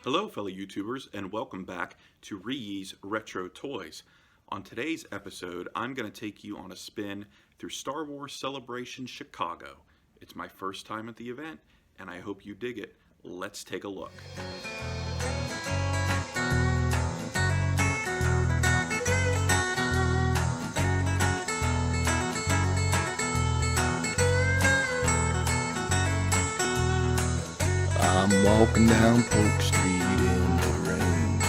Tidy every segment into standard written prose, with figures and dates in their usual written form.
Hello fellow YouTubers and welcome back to ReeYees Retro Toys. On today's episode, I'm going to take you on a spin through Star Wars Celebration Chicago. It's my first time at the event and I hope you dig it. Let's take a look. I'm walking down Polk Street in the rain.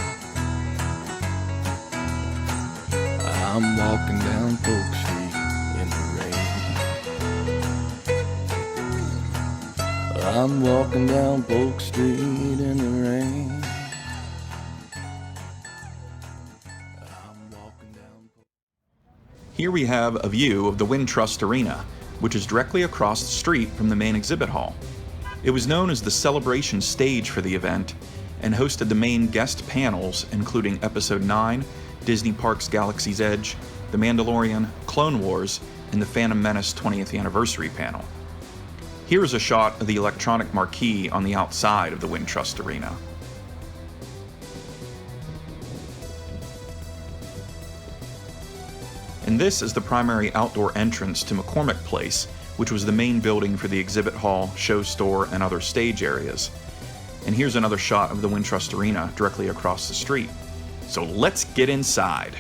I'm walking down Polk Street in the rain. I'm walking down Polk Street in the rain. Here we have a view of the Wintrust Arena, which is directly across the street from the main exhibit hall. It was known as the celebration stage for the event and hosted the main guest panels including Episode 9, Disney Parks Galaxy's Edge, The Mandalorian, Clone Wars, and the Phantom Menace 20th Anniversary panel. Here is a shot of the electronic marquee on the outside of the Wintrust Arena. And this is the primary outdoor entrance to McCormick Place, which was the main building for the exhibit hall, show store, and other stage areas. And here's another shot of the Wintrust Arena directly across the street. So let's get inside.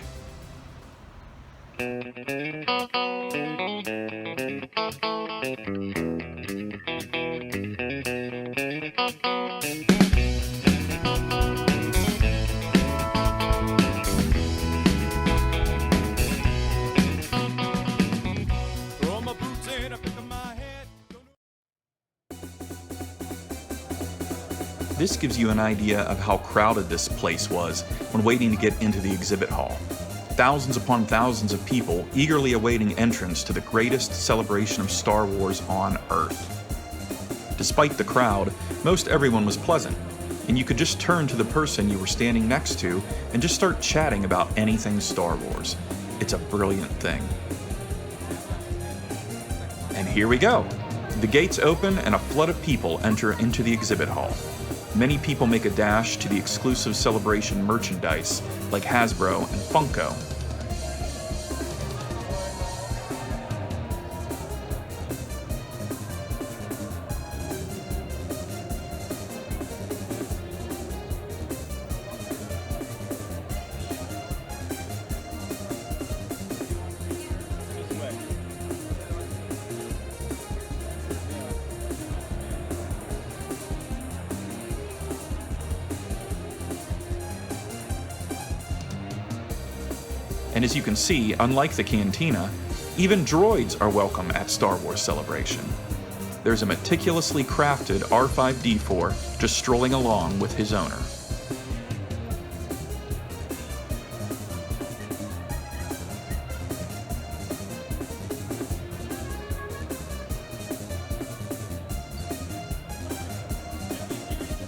This gives you an idea of how crowded this place was when waiting to get into the exhibit hall. Thousands upon thousands of people eagerly awaiting entrance to the greatest celebration of Star Wars on Earth. Despite the crowd, most everyone was pleasant, and you could just turn to the person you were standing next to and just start chatting about anything Star Wars. It's a brilliant thing. And here we go. The gates open and a flood of people enter into the exhibit hall. Many people make a dash to the exclusive celebration merchandise like Hasbro and Funko. And as you can see, unlike the cantina, even droids are welcome at Star Wars Celebration. There's a meticulously crafted R5-D4 just strolling along with his owner.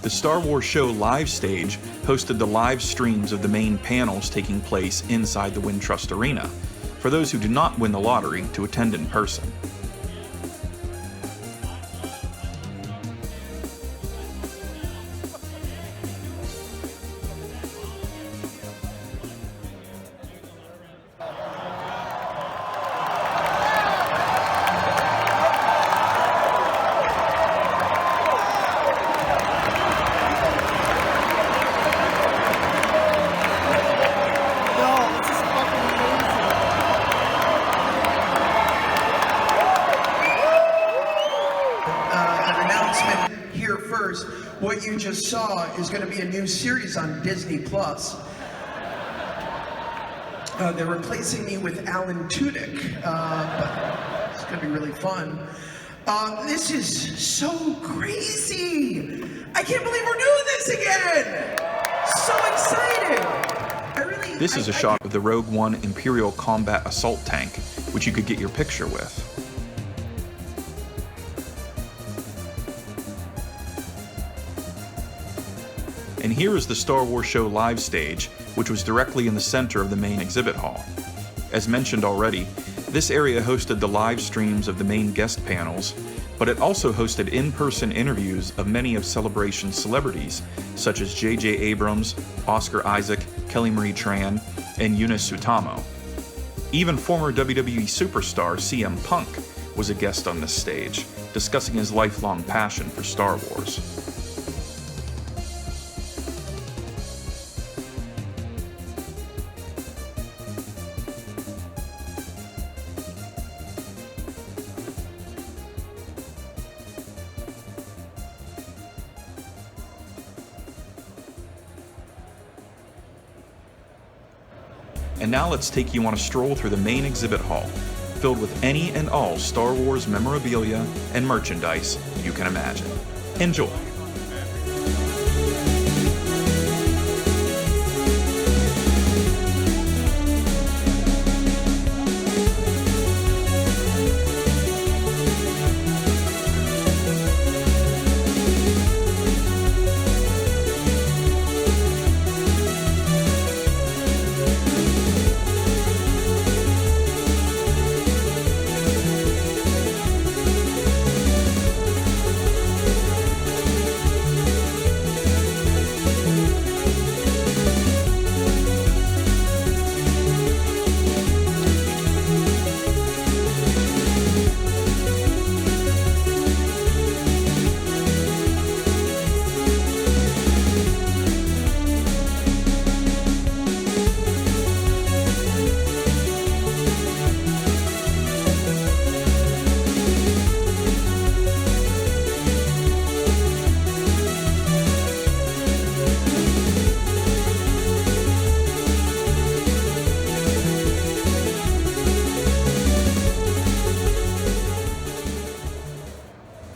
The Star Wars Show live stage hosted the live streams of the main panels taking place inside the Wintrust Arena, for those who did not win the lottery to attend in person. What you just saw is going to be a new series on Disney Plus. They're replacing me with Alan Tudyk, but it's going to be really fun. This is so crazy! I can't believe we're doing this again! So excited! This is a shot of the Rogue One Imperial Combat Assault Tank, which you could get your picture with. And here is the Star Wars Show live stage, which was directly in the center of the main exhibit hall. As mentioned already, this area hosted the live streams of the main guest panels, but it also hosted in-person interviews of many of Celebration's celebrities, such as J.J. Abrams, Oscar Isaac, Kelly Marie Tran, and Eunice Sutamo. Even former WWE superstar CM Punk was a guest on this stage, discussing his lifelong passion for Star Wars. And now let's take you on a stroll through the main exhibit hall, filled with any and all Star Wars memorabilia and merchandise you can imagine. Enjoy!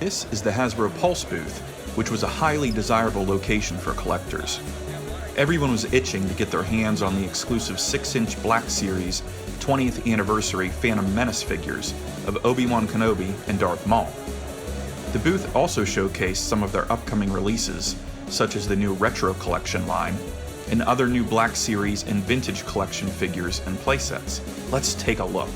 This is the Hasbro Pulse booth, which was a highly desirable location for collectors. Everyone was itching to get their hands on the exclusive 6-inch Black Series 20th anniversary Phantom Menace figures of Obi-Wan Kenobi and Darth Maul. The booth also showcased some of their upcoming releases, such as the new Retro Collection line, and other new Black Series and Vintage Collection figures and playsets. Let's take a look.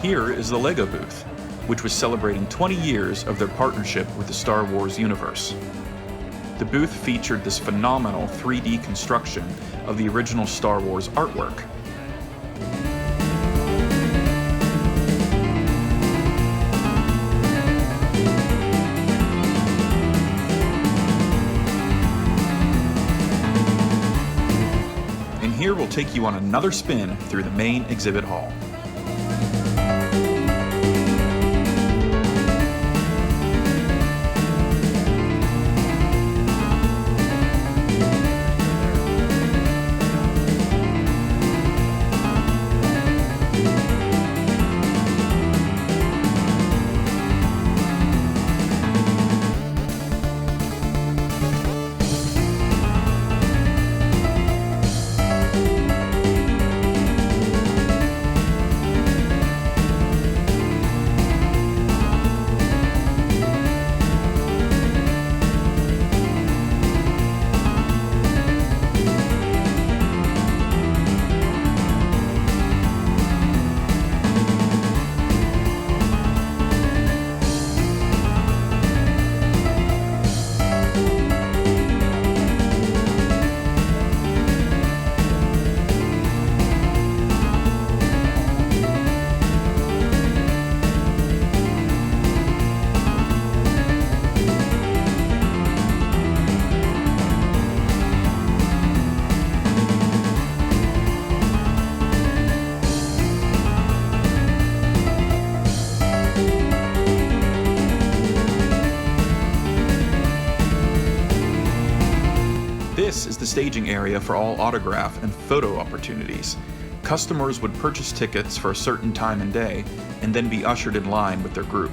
Here is the LEGO booth, which was celebrating 20 years of their partnership with the Star Wars universe. The booth featured this phenomenal 3D construction of the original Star Wars artwork. And here we'll take you on another spin through the main exhibit hall. This is the staging area for all autograph and photo opportunities. Customers would purchase tickets for a certain time and day, and then be ushered in line with their group.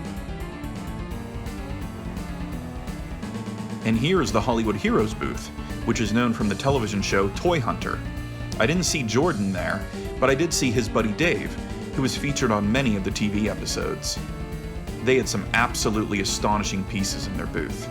And here is the Hollywood Heroes booth, which is known from the television show Toy Hunter. I didn't see Jordan there, but I did see his buddy Dave, who was featured on many of the TV episodes. They had some absolutely astonishing pieces in their booth.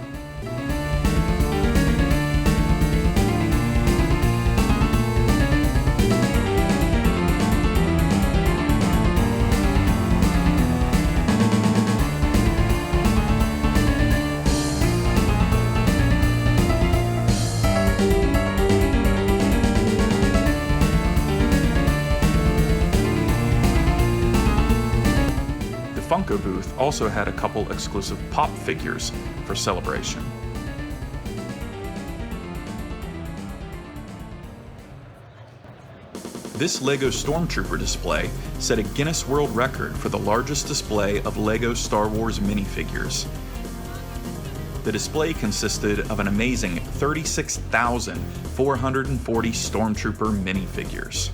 Funko booth also had a couple exclusive pop figures for Celebration. This LEGO Stormtrooper display set a Guinness World Record for the largest display of LEGO Star Wars minifigures. The display consisted of an amazing 36,440 Stormtrooper minifigures.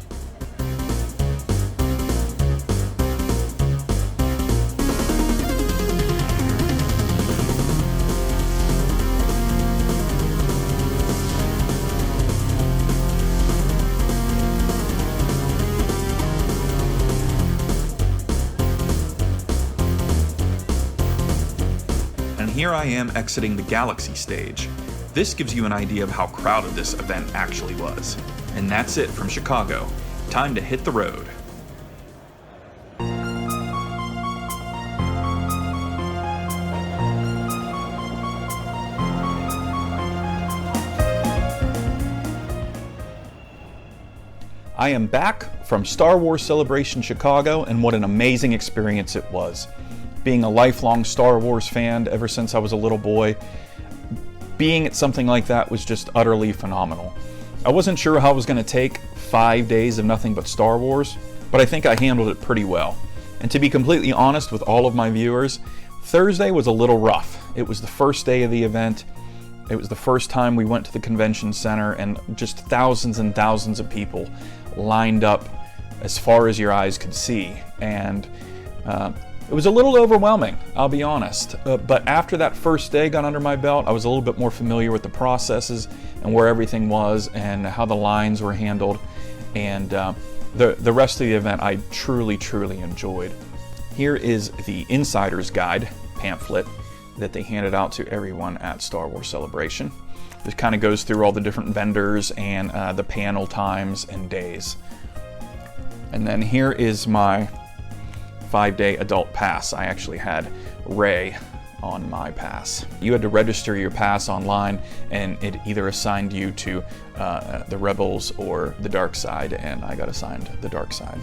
Here I am exiting the Galaxy stage. This gives you an idea of how crowded this event actually was. And that's it from Chicago. Time to hit the road. I am back from Star Wars Celebration Chicago, and what an amazing experience it was. Being a lifelong Star Wars fan ever since I was a little boy, being at something like that was just utterly phenomenal. I wasn't sure how it was going to take 5 days of nothing but Star Wars, but I think I handled it pretty well. And to be completely honest with all of my viewers, Thursday was a little rough. It was the first day of the event. It was the first time we went to the convention center, and just thousands and thousands of people lined up as far as your eyes could see. And it was a little overwhelming, I'll be honest, but after that first day got under my belt, I was a little bit more familiar with the processes and where everything was and how the lines were handled, and the rest of the event I truly enjoyed. Here is the Insider's Guide pamphlet that they handed out to everyone at Star Wars Celebration. This kind of goes through all the different vendors and the panel times and days. And then here is my 5-day adult pass. I actually had Rey on my pass. You had to register your pass online, and it either assigned you to the Rebels or the Dark Side, and I got assigned the Dark Side.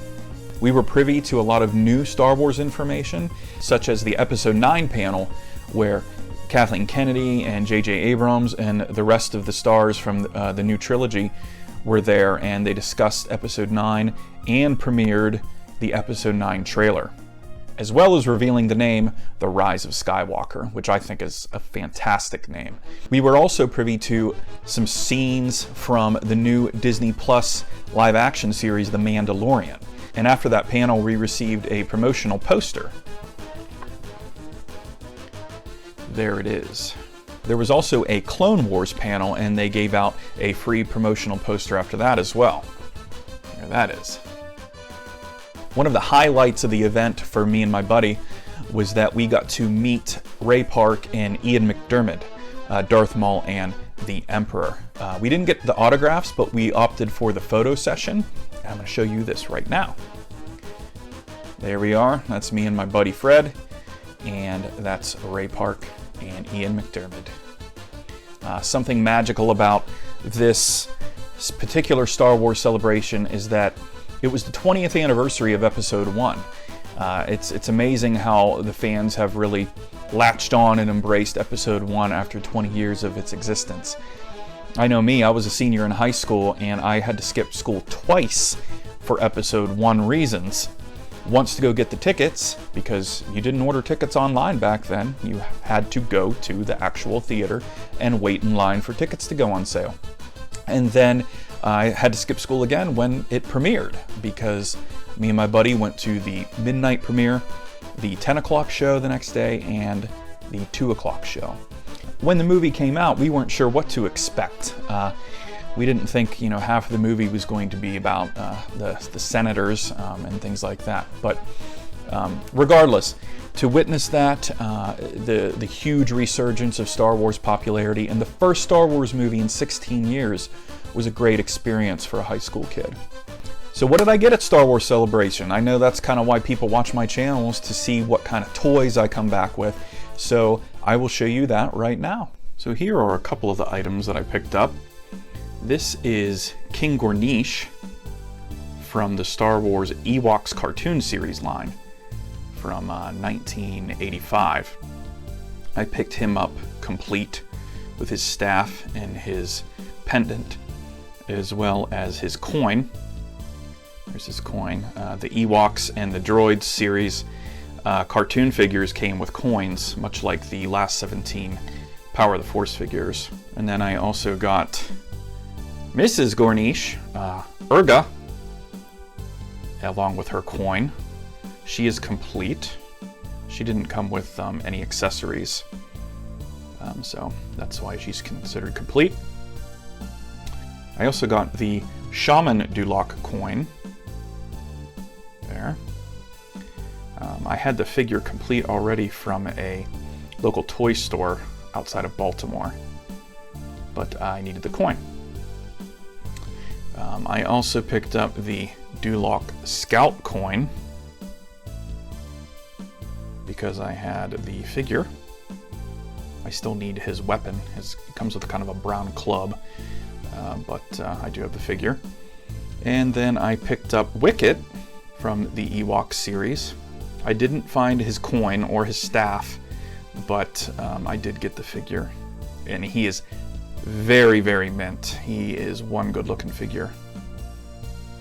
We were privy to a lot of new Star Wars information, such as the Episode 9 panel, where Kathleen Kennedy and J.J. Abrams and the rest of the stars from the new trilogy were there, and they discussed Episode 9 and premiered the Episode 9 trailer, as well as revealing the name The Rise of Skywalker, which I think is a fantastic name. We were also privy to some scenes from the new Disney Plus live action series, The Mandalorian. And after that panel, we received a promotional poster. There it is. There was also a Clone Wars panel, and they gave out a free promotional poster after that as well. There that is. One of the highlights of the event for me and my buddy was that we got to meet Ray Park and Ian McDiarmid, Darth Maul and the Emperor. We didn't get the autographs, but we opted for the photo session. I'm going to show you this right now. There we are. That's me and my buddy Fred, and that's Ray Park and Ian McDiarmid. Something magical about this particular Star Wars celebration is that it was the 20th anniversary of Episode 1. It's amazing how the fans have really latched on and embraced Episode 1 after 20 years of its existence. I know me, I was a senior in high school, and I had to skip school twice for Episode 1 reasons. Once to go get the tickets, because you didn't order tickets online back then. You had to go to the actual theater and wait in line for tickets to go on sale. And then I had to skip school again when it premiered, because me and my buddy went to the midnight premiere, the 10 o'clock show the next day, and the 2 o'clock show. When the movie came out, we weren't sure what to expect. We didn't think, half of the movie was going to be about the senators and things like that. But regardless, to witness that, the huge resurgence of Star Wars popularity, and the first Star Wars movie in 16 years was a great experience for a high school kid. So what did I get at Star Wars Celebration? I know that's kind of why people watch my channels, to see what kind of toys I come back with. So I will show you that right now. So here are a couple of the items that I picked up. This is King Gornish from the Star Wars Ewoks cartoon series line from 1985. I picked him up complete with his staff and his pendant, as well as his coin. There's his coin. The Ewoks and the Droids series cartoon figures came with coins, much like the last 17 Power of the Force figures. And then I also got Mrs. Gornish, Urga, along with her coin. She is complete. She didn't come with any accessories, so that's why she's considered complete. I also got the Shaman Dulok coin. There. I had the figure complete already from a local toy store outside of Baltimore, but I needed the coin. I also picked up the Dulok Scout coin because I had the figure. I still need his weapon. It comes with kind of a brown club, but I do have the figure. And then I picked up Wicket from the Ewok series. I didn't find his coin or his staff, but I did get the figure. And he is very, very mint. He is one good looking figure.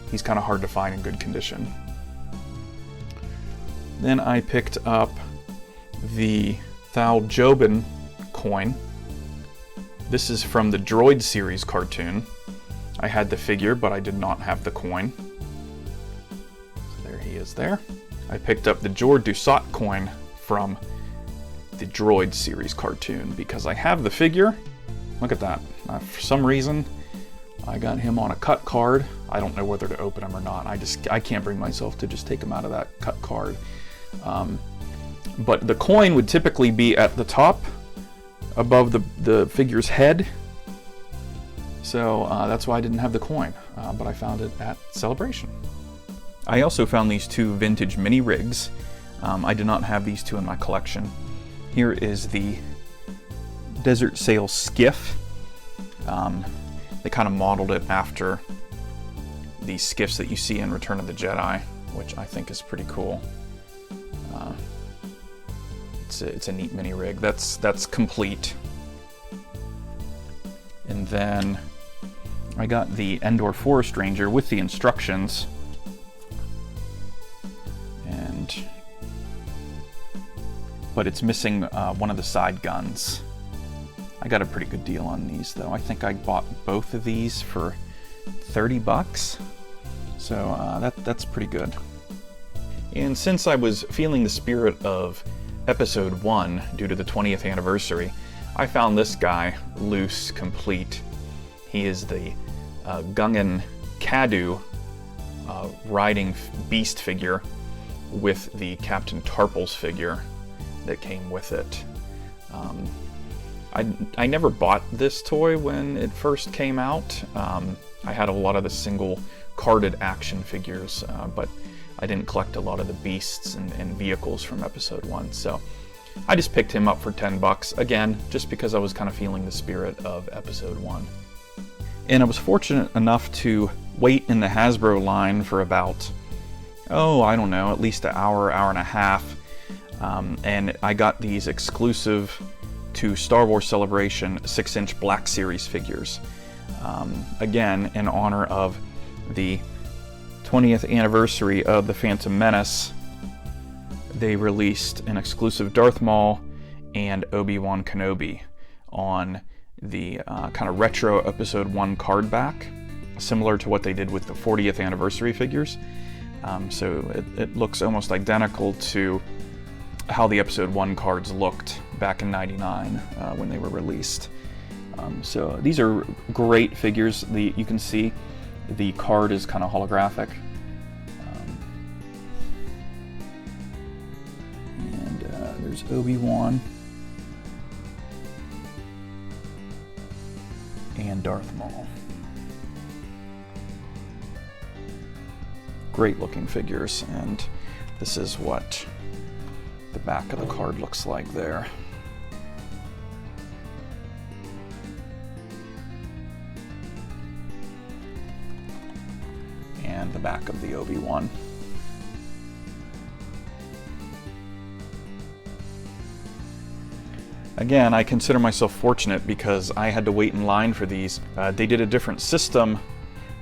He's kind of hard to find in good condition. Then I picked up the Thal Jobin coin. This is from the Droid series cartoon. I had the figure, but I did not have the coin. So there he is there. I picked up the Jor Dusat coin from the Droid series cartoon because I have the figure. Look at that. For some reason, I got him on a cut card. I don't know whether to open him or not. I can't bring myself to just take him out of that cut card. But the coin would typically be at the top, above the figure's head. So that's why I didn't have the coin, but I found it at Celebration. I also found these two vintage mini rigs. I did not have these two in my collection. Here is the Desert Sail skiff. They kind of modeled it after the skiffs that you see in Return of the Jedi, which I think is pretty cool. It's a neat mini rig. That's complete. And then I got the Endor Forest Ranger with the instructions. But it's missing one of the side guns. I got a pretty good deal on these though. I think I bought both of these for $30. So that's pretty good. And since I was feeling the spirit of Episode 1 due to the 20th anniversary, I found this guy loose, complete. He is the Gungan Kadu riding beast figure with the Captain Tarpals figure that came with it. I never bought this toy when it first came out. I had a lot of the single carded action figures, but I didn't collect a lot of the beasts and vehicles from Episode 1, so I just picked him up for $10, again, just because I was kind of feeling the spirit of Episode 1. And I was fortunate enough to wait in the Hasbro line for about, I don't know, at least an hour and a half, and I got these exclusive to Star Wars Celebration 6-inch Black Series figures. Again, in honor of the 20th anniversary of The Phantom Menace, they released an exclusive Darth Maul and Obi-Wan Kenobi on the kind of retro Episode 1 card back, similar to what they did with the 40th anniversary figures. So it looks almost identical to how the Episode 1 cards looked back in '99 when they were released. So these are great figures. You can see the card is kind of holographic. And there's Obi-Wan and Darth Maul. Great looking figures, and this is what the back of the card looks like there. And the back of the Obi-Wan. Again, I consider myself fortunate because I had to wait in line for these. They did a different system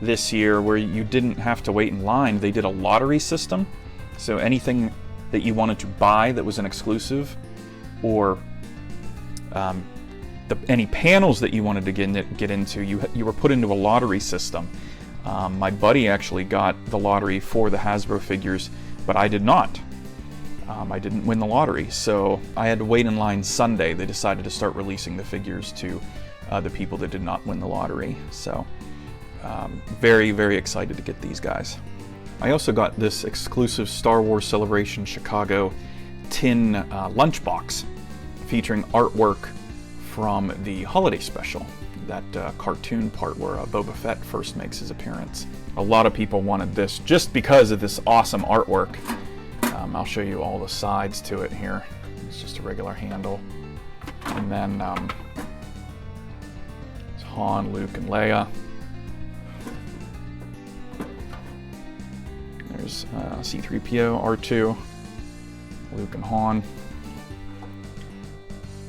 this year where you didn't have to wait in line. They did a lottery system. So anything that you wanted to buy that was an exclusive, or any panels that you wanted to get into, you were put into a lottery system. My buddy actually got the lottery for the Hasbro figures, but I did not. I didn't win the lottery, so I had to wait in line Sunday. They decided to start releasing the figures to the people that did not win the lottery. So very, very excited to get these guys. I also got this exclusive Star Wars Celebration Chicago tin lunchbox featuring artwork from the holiday special, that cartoon part where Boba Fett first makes his appearance. A lot of people wanted this just because of this awesome artwork. I'll show you all the sides to it here. It's just a regular handle. And then it's Han, Luke, and Leia. There's C-3PO, R2, Luke and Han.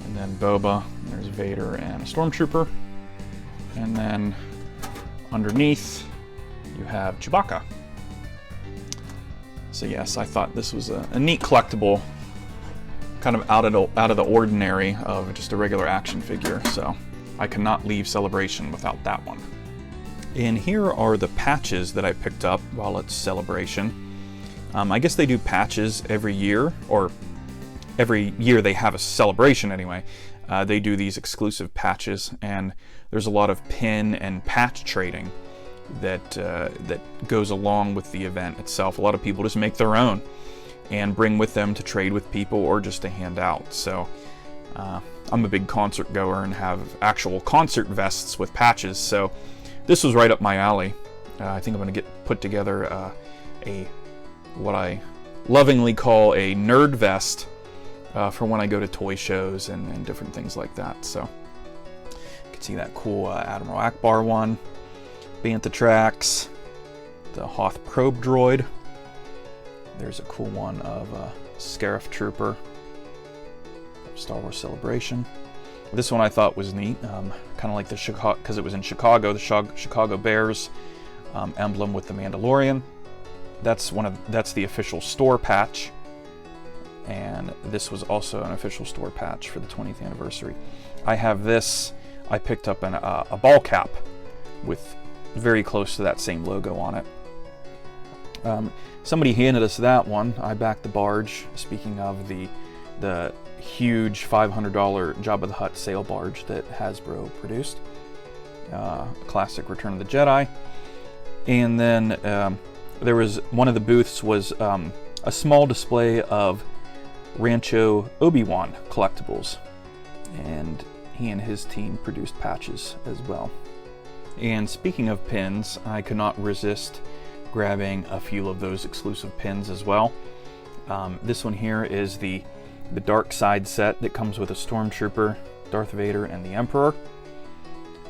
And then Boba. There's Vader and a Stormtrooper. And then underneath you have Chewbacca. So yes, I thought this was a neat collectible, kind of out of the ordinary of just a regular action figure. So I cannot leave Celebration without that one. And here are the patches that I picked up while it's Celebration. I guess they do patches every year, or every year they have a celebration anyway. They do these exclusive patches, and there's a lot of pin and patch trading that goes along with the event itself. A lot of people just make their own and bring with them to trade with people or just to hand out. So I'm a big concert goer and have actual concert vests with patches, so this was right up my alley. I think I'm going to put together what I lovingly call a nerd vest for when I go to toy shows and different things like that. So you can see that cool Admiral Akbar one, Bantha Trax, the Hoth probe droid. There's a cool one of Scarif Trooper, Star Wars Celebration. This one I thought was neat, kind of like the Chicago, because it was in Chicago, the Chicago Bears emblem with the Mandalorian. That's the official store patch, and this was also an official store patch for the 20th anniversary. I have this. I picked up a ball cap with very close to that same logo on it. Somebody handed us that one. I backed the barge. Speaking of the huge $500 Jabba the Hutt sail barge that Hasbro produced, classic Return of the Jedi. And then there was one of the booths was a small display of Rancho Obi-Wan collectibles, and he and his team produced patches as well. And speaking of pins, I could not resist grabbing a few of those exclusive pins as well. This one here is the Dark Side set that comes with a Stormtrooper, Darth Vader, and the Emperor.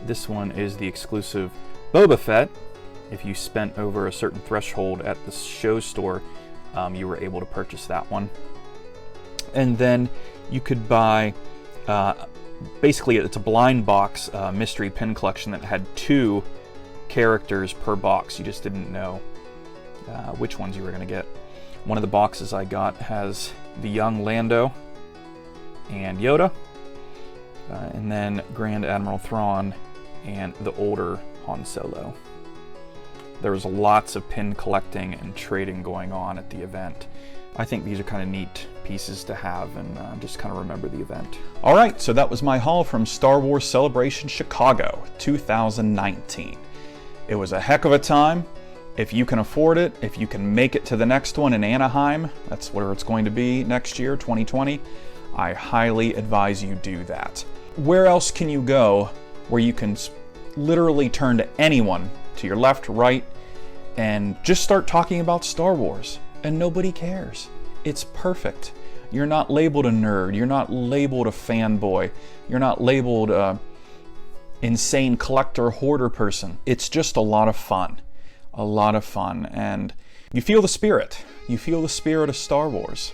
This one is the exclusive Boba Fett. If you spent over a certain threshold at the show store, you were able to purchase that one. And then you could buy, basically it's a blind box mystery pin collection that had 2 characters per box. You just didn't know which ones you were going to get. One of the boxes I got has the young Lando and Yoda. and then Grand Admiral Thrawn and the older Han Solo. There was lots of pin collecting and trading going on at the event. I think these are kind of neat pieces to have and just kind of remember the event. All right, so that was my haul from Star Wars Celebration Chicago 2019. It was a heck of a time. If you can afford it, if you can make it to the next one in Anaheim, that's where it's going to be next year, 2020, I highly advise you do that. Where else can you go where you can literally turn to anyone, to your left, right, and just start talking about Star Wars, and nobody cares? It's perfect. You're not labeled a nerd, you're not labeled a fanboy, you're not labeled a insane collector hoarder person. It's just a lot of fun. A lot of fun, and you feel the spirit. You feel the spirit of Star Wars.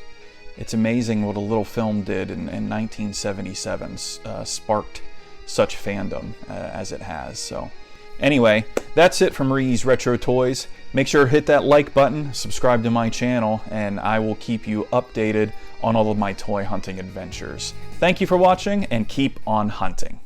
It's amazing what a little film did in 1977 sparked such fandom as it has. So anyway, that's it from ReeYees Retro Toys. Make sure to hit that like button, subscribe to my channel, and I will keep you updated on all of my toy hunting adventures. Thank you for watching, and keep on hunting.